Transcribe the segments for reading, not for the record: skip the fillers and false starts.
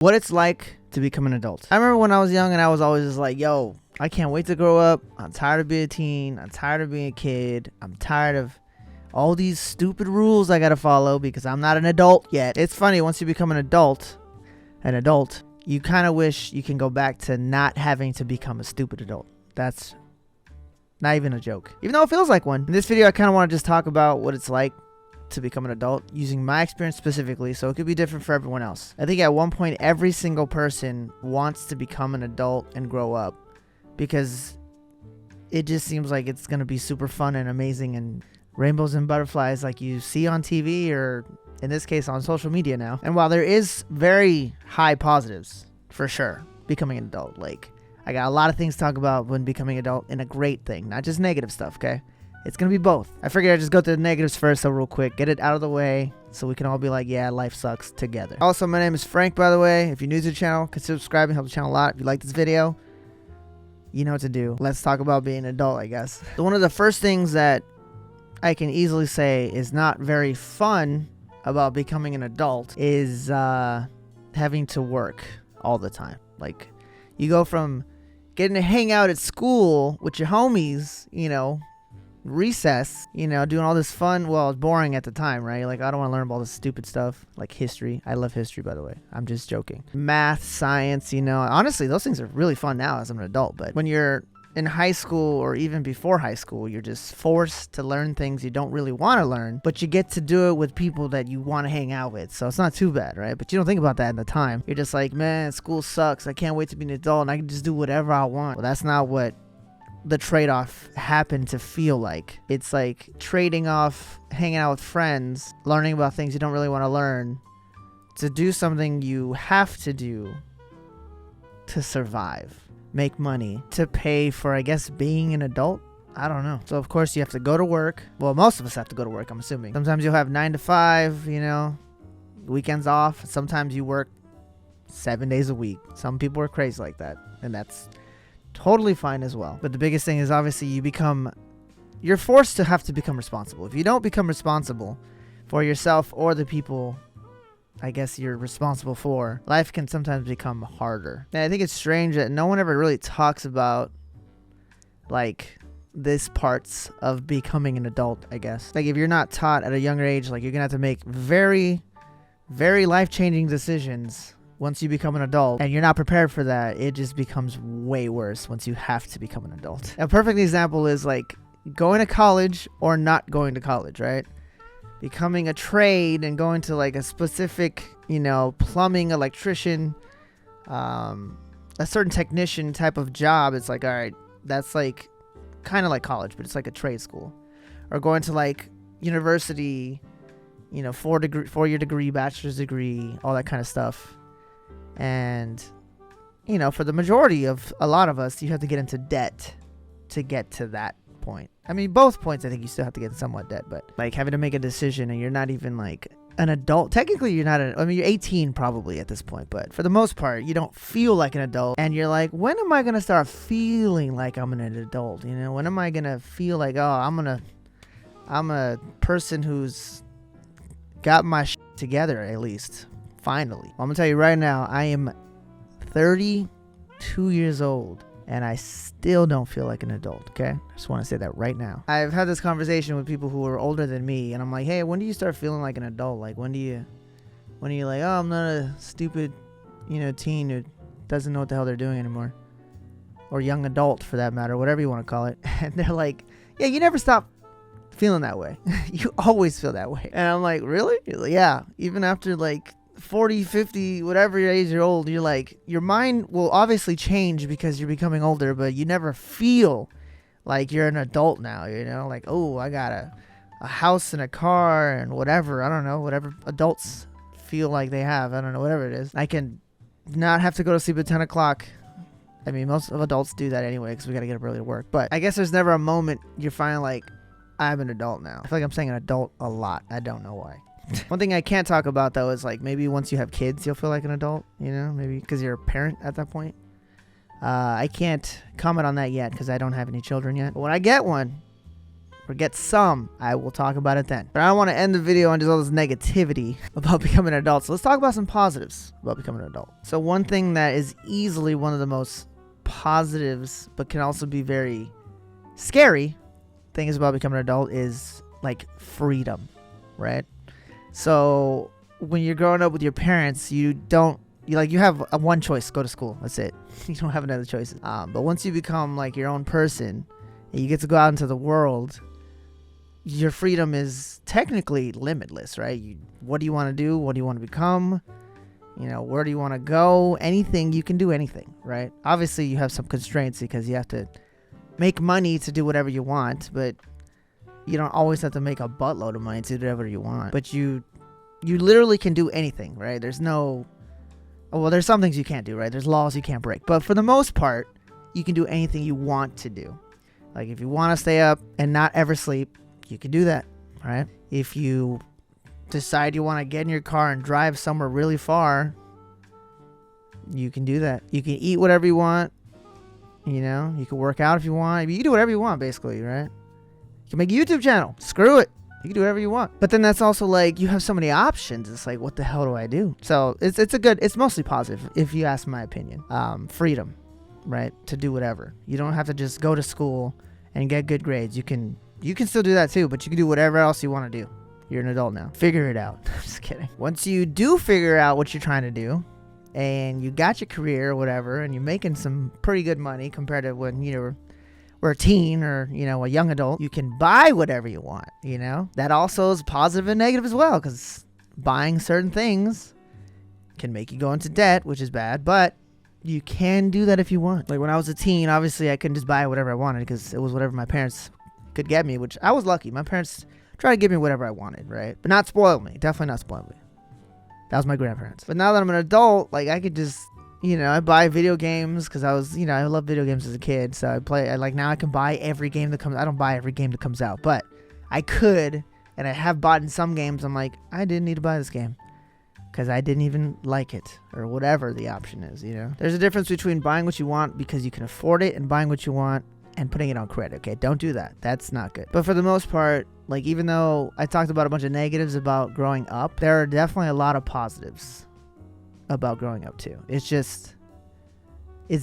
What it's like to become an adult. I remember when I was young and I was always just like, yo, I can't wait to grow up. I'm tired of being a teen. I'm tired of being a kid. I'm tired of all these stupid rules I gotta follow because I'm not an adult yet. It's funny, once you become an adult, you kind of wish you can go back to not having to become a stupid adult. That's not even a joke, even though it feels like one. In this video, I kind of want to just talk about what it's like to become an adult using my experience specifically, so it could be different for everyone else. I think at one point, every single person wants to become an adult and grow up because it just seems like it's going to be super fun and amazing and rainbows and butterflies like you see on TV or in this case on social media now. And while there is very high positives for sure becoming an adult, like I got a lot of things to talk about when becoming an adult in a great thing, not just negative stuff, okay? It's gonna be both. I figured I'd just go through the negatives first, so real quick, get it out of the way so we can all be like, yeah, life sucks together. Also, my name is Frank, by the way. If you're new to the channel, consider subscribing, help the channel a lot. If you like this video, you know what to do. Let's talk about being an adult, I guess. So one of the first things that I can easily say is not very fun about becoming an adult is having to work all the time. Like, you go from getting to hang out at school with your homies, you know, recess, you know, doing all this fun. Well, it's boring at the time, right? Like, I don't want to learn about all this stupid stuff like history. I love history, by the way. I'm just joking. Math, science, you know, honestly, those things are really fun now as an adult. But when you're in high school or even before high school, you're just forced to learn things you don't really want to learn, but you get to do it with people that you want to hang out with. So it's not too bad, right? But you don't think about that at the time. You're just like, man, school sucks. I can't wait to be an adult and I can just do whatever I want. Well, that's not what the trade-off happened to feel like. It's like trading off hanging out with friends, learning about things you don't really want to learn, to do something you have to do to survive, make money, to pay for, I guess, being an adult. I don't know. So of course you have to go to work. Well, most of us have to go to work, I'm assuming. Sometimes you'll have 9 to 5, you know, weekends off. Sometimes you work 7 days a week. Some people are crazy like that, and that's totally fine as well. But the biggest thing is obviously you're forced to have to become responsible. If you don't become responsible for yourself or the people I guess you're responsible for, life can sometimes become harder. And I think it's strange that no one ever really talks about like this parts of becoming an adult, I guess. Like if you're not taught at a younger age, like you're gonna have to make very, very life-changing decisions once you become an adult, and you're not prepared for that, it just becomes way worse once you have to become an adult. A perfect example is like going to college or not going to college, right? Becoming a trade and going to like a specific, you know, plumbing, electrician, a certain technician type of job. It's like, all right, that's like kind of like college, but it's like a trade school. Or going to like university, you know, 4-year degree, bachelor's degree, all that kind of stuff. And, you know, for the majority of a lot of us, you have to get into debt to get to that point. I mean, both points, I think you still have to get in somewhat debt, but like having to make a decision and you're not even like an adult. Technically, you're not, I mean, you're 18 probably at this point, but for the most part, you don't feel like an adult. And you're like, when am I going to start feeling like I'm an adult? You know, when am I going to feel like, oh, I'm a person who's got my shit together at least. Finally. Well, I'm gonna tell you right now, I am 32 years old and I still don't feel like an adult, okay? I just want to say that right now. I've had this conversation with people who are older than me and I'm like, hey, when do you start feeling like an adult? Like when are you like, oh, I'm not a stupid, you know, teen who doesn't know what the hell they're doing anymore? Or young adult for that matter, whatever you want to call it. And they're like, yeah, you never stop feeling that way. You always feel that way. And I'm like, really? Like, yeah, even after like 40, 50, whatever your age you're old, you're like, your mind will obviously change because you're becoming older, but you never feel like you're an adult now, you know? Like, oh, I got a house and a car and whatever, I don't know, whatever adults feel like they have, I don't know, whatever it is. I can not have to go to sleep at 10 o'clock. I mean, most of adults do that anyway because we got to get up early to work. But I guess there's never a moment you're finally like, I'm an adult now. I feel like I'm saying an adult a lot. I don't know why. One thing I can't talk about though is like maybe once you have kids you'll feel like an adult, you know, maybe because you're a parent at that point. I can't comment on that yet because I don't have any children yet. But when I get one, forget some, I will talk about it then. But I don't want to end the video on just all this negativity about becoming an adult. So let's talk about some positives about becoming an adult. So one thing that is easily one of the most positives, but can also be very scary things about becoming an adult is like freedom, right? So when you're growing up with your parents, you have a one choice: go to school. That's it. You don't have another choices. But once you become like your own person and you get to go out into the world, your freedom is technically limitless, right? What do you want to do? What do you want to become? Where do you want to go? Anything, you can do anything, right? Obviously you have some constraints because you have to make money to do whatever you want, but you don't always have to make a buttload of money to do whatever you want. But you literally can do anything, right? There's some things you can't do, right? There's laws you can't break. But for the most part, you can do anything you want to do. Like if you want to stay up and not ever sleep, you can do that, right? If you decide you want to get in your car and drive somewhere really far, you can do that. You can eat whatever you want. You can work out if you want. You can do whatever you want, basically, right? You can make a YouTube channel. Screw it. You can do whatever you want. But then that's also like, you have so many options. It's like, what the hell do I do? So it's mostly positive, if you ask my opinion. Freedom, right? To do whatever. You don't have to just go to school and get good grades. You can still do that too, but you can do whatever else you want to do. You're an adult now. Figure it out. I'm just kidding. Once you do figure out what you're trying to do, and you got your career or whatever, and you're making some pretty good money compared to when you were a teen or a young adult, you can buy whatever you want. That also is positive and negative as well, because buying certain things can make you go into debt, which is bad, but you can do that if you want. Like when I was a teen, obviously I couldn't just buy whatever I wanted because it was whatever my parents could get me, which I was lucky. My parents tried to give me whatever I wanted, right? But not spoil me. Definitely not spoil me. That was my grandparents. But now that I'm an adult, like I could just, I buy video games because I was, I love video games as a kid. So now I can buy every game that comes. I don't buy every game that comes out, but I could, and I have bought in some games. I'm like, I didn't need to buy this game because I didn't even like it, or whatever the option is, There's a difference between buying what you want because you can afford it and buying what you want and putting it on credit. Okay, don't do that. That's not good. But for the most part, like even though I talked about a bunch of negatives about growing up, there are definitely a lot of positives about growing up too. It's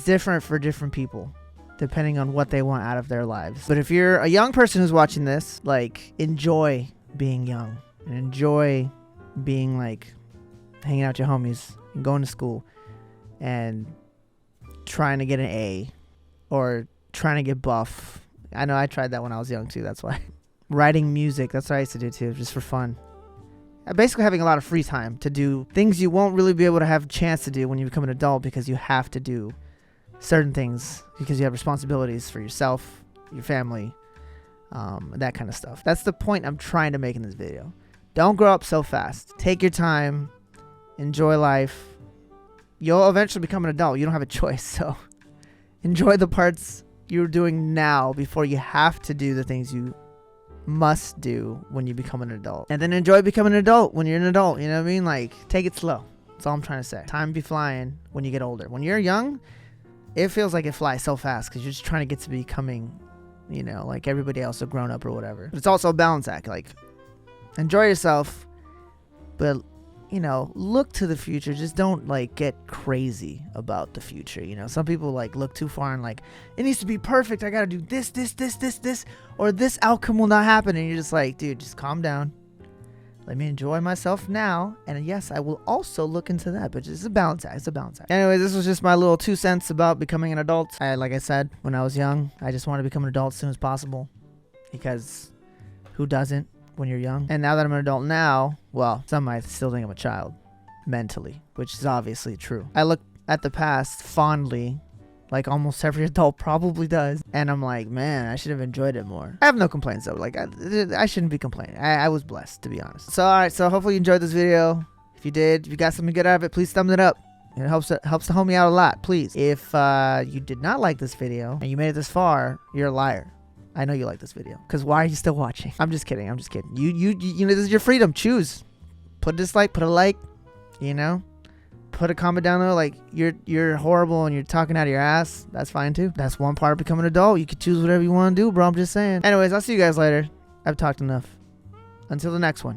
different for different people depending on what they want out of their lives. But if you're a young person who's watching this, like enjoy being young and enjoy being like hanging out with your homies and going to school and trying to get an A or trying to get buff. I know I tried that when I was young too, that's why. Writing music, that's what I used to do too, just for fun. Basically having a lot of free time to do things you won't really be able to have a chance to do when you become an adult because you have to do certain things because you have responsibilities for yourself, your family, that kind of stuff. That's the point I'm trying to make in this video. Don't grow up so fast. Take your time, enjoy life. You'll eventually become an adult. You don't have a choice, so enjoy the parts you're doing now before you have to do the things you must do when you become an adult. And then enjoy becoming an adult when you're an adult. You know what I mean? Like, take it slow. That's all I'm trying to say. Time be flying when you get older. When you're young, it feels like it flies so fast because you're just trying to get to becoming, like everybody else, a grown up or whatever. But it's also a balance act. Like, enjoy yourself, but look to the future. Just don't like get crazy about the future. Some people like look too far and like, it needs to be perfect. I got to do this, or this outcome will not happen. And you're just like, dude, just calm down. Let me enjoy myself now. And yes, I will also look into that, but it's a balance act. It's a balance act. Anyway, this was just my little 2 cents about becoming an adult. Like I said, when I was young, I just wanted to become an adult as soon as possible because who doesn't? When you're young. And now that I'm an adult now, well, some might still think I'm a child mentally, which is obviously true. I look at the past fondly, like almost every adult probably does, and I'm like, man, I should have enjoyed it more. I have no complaints though. Like I shouldn't be complaining. I was blessed, to be honest. So alright, so hopefully you enjoyed this video. If you did, if you got something good out of it, please thumb it up. It helps the homie out a lot, please. If you did not like this video and you made it this far, you're a liar. I know you like this video, because why are you still watching? I'm just kidding. You this is your freedom. Choose. Put a dislike, put a like, put a comment down there like you're horrible and you're talking out of your ass. That's fine too. That's one part of becoming an adult. You can choose whatever you want to do, bro. I'm just saying. Anyways, I'll see you guys later. I've talked enough. Until the next one.